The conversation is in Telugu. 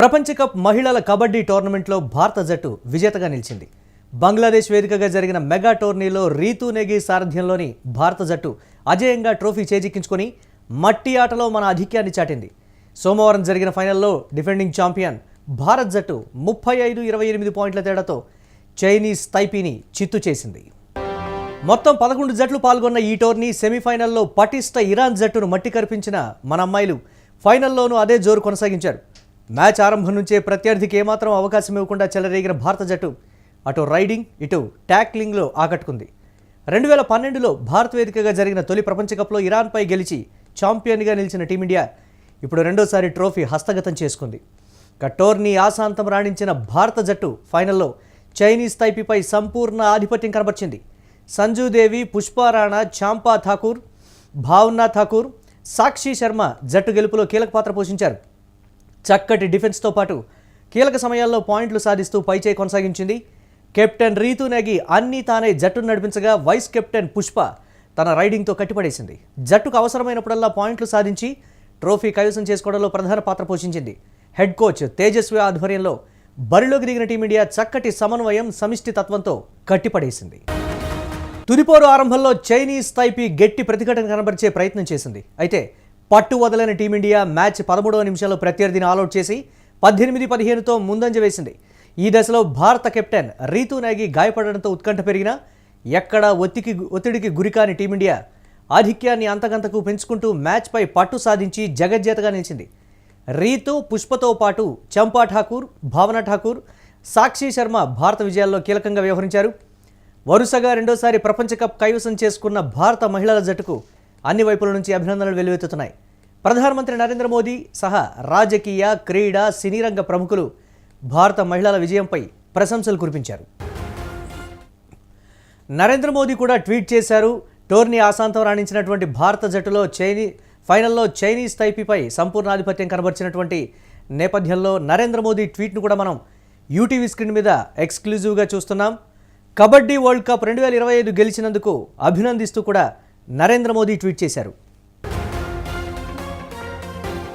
ప్రపంచ కప్ మహిళల కబడ్డీ టోర్నమెంట్లో భారత జట్టు విజేతగా నిలిచింది. బంగ్లాదేశ్ వేదికగా జరిగిన మెగా టోర్నీలో రీతూ నెగి సారథ్యంలోని భారత జట్టు అజేయంగా ట్రోఫీ చేజిక్కించుకొని మట్టి ఆటలో మన ఆధిక్యాన్ని చాటింది. సోమవారం జరిగిన ఫైనల్లో డిఫెండింగ్ ఛాంపియన్ భారత్ జట్టు 35-28 పాయింట్ల తేడాతో చైనీస్ తైపీని చిత్తు చేసింది. మొత్తం 11 జట్లు పాల్గొన్న ఈ టోర్నీ సెమీఫైనల్లో పటిష్ట ఇరాన్ జట్టును మట్టి కరిపించిన మన అమ్మాయిలు ఫైనల్లోనూ అదే జోరు కొనసాగించారు. మ్యాచ్ ఆరంభం నుంచే ప్రత్యర్థికి ఏమాత్రం అవకాశం ఇవ్వకుండా చెలరేగిన భారత జట్టు అటు రైడింగ్ ఇటు ట్యాక్లింగ్లో ఆకట్టుకుంది. 2012లో భారత్ వేదికగా జరిగిన తొలి ప్రపంచ కప్లో ఇరాన్పై గెలిచి ఛాంపియన్గా నిలిచిన టీమిండియా ఇప్పుడు రెండోసారి ట్రోఫీ హస్తగతం చేసుకుంది. టోర్నీ ఆశాంతం రాణించిన భారత జట్టు ఫైనల్లో చైనీస్ తైపీపై సంపూర్ణ ఆధిపత్యం కనబర్చింది. సంజుదేవి, పుష్పారాణా, చాంపా ఠాకూర్, భావనా ఠాకూర్, సాక్షి శర్మ జట్టు గెలుపులో కీలక పాత్ర పోషించారు. చక్కటి డిఫెన్స్తో పాటు కీలక సమయాల్లో పాయింట్లు సాధిస్తూ పైచేయి కొనసాగించింది. కెప్టెన్ రీతూ నెగి అన్నీ తానే జట్టును నడిపించగా వైస్ కెప్టెన్ పుష్ప తన రైడింగ్తో కట్టిపడేసింది. జట్టుకు అవసరమైనప్పుడల్లా పాయింట్లు సాధించి ట్రోఫీ కైవసం చేసుకోవడంలో ప్రధాన పాత్ర పోషించింది. హెడ్ కోచ్ తేజస్వి ఆధ్వర్యంలో బరిలోకి దిగిన టీమిండియా చక్కటి సమన్వయం, సమిష్టి తత్వంతో కట్టిపడేసింది. తుదిపోరు ఆరంభంలో చైనీస్ తైపీ గట్టి ప్రతిఘటన కనబరిచే ప్రయత్నం చేసింది. అయితే పట్టు వదలని టీమిండియా మ్యాచ్ 13వ నిమిషంలో ప్రత్యర్థిని ఆల్అౌట్ చేసి 18-15తో ముందంజ వేసింది. ఈ దశలో భారత కెప్టెన్ రీతూ నెగి గాయపడడంతో ఉత్కంఠ పెరిగినా ఎక్కడా ఒత్తిడికి గురికాని టీమిండియా ఆధిక్యాన్ని అంతకంతకు పెంచుకుంటూ మ్యాచ్పై పట్టు సాధించి జగజ్జేతగా నిలిచింది. రీతూ, పుష్పతో పాటు చంపా ఠాకూర్, భావనా ఠాకూర్, సాక్షి శర్మ భారత విజయాల్లో కీలకంగా వ్యవహరించారు. వరుసగా రెండోసారి ప్రపంచ కప్ కైవసం చేసుకున్న భారత మహిళల జట్టుకు అన్ని వైపుల నుంచి అభినందనలు వెల్లువెత్తుతున్నాయి. ప్రధానమంత్రి నరేంద్ర మోదీ సహా రాజకీయ, క్రీడా, సినీ రంగ ప్రముఖులు భారత మహిళల విజయంపై ప్రశంసలు కురిపించారు. నరేంద్ర మోదీ కూడా ట్వీట్ చేశారు. టోర్నీ ఆశాంతం రాణించినటువంటి భారత జట్టులో ఫైనల్లో చైనీస్ తైపీపై సంపూర్ణ ఆధిపత్యం కనబర్చినటువంటి నేపథ్యంలో నరేంద్ర మోదీ ట్వీట్ను కూడా మనం యూటీవీ స్క్రీన్ మీద ఎక్స్క్లూజివ్గా చూస్తున్నాం. కబడ్డీ వరల్డ్ కప్ 2025 గెలిచినందుకు అభినందిస్తూ కూడా నరేంద్ర మోదీ ట్వీట్ చేశారు.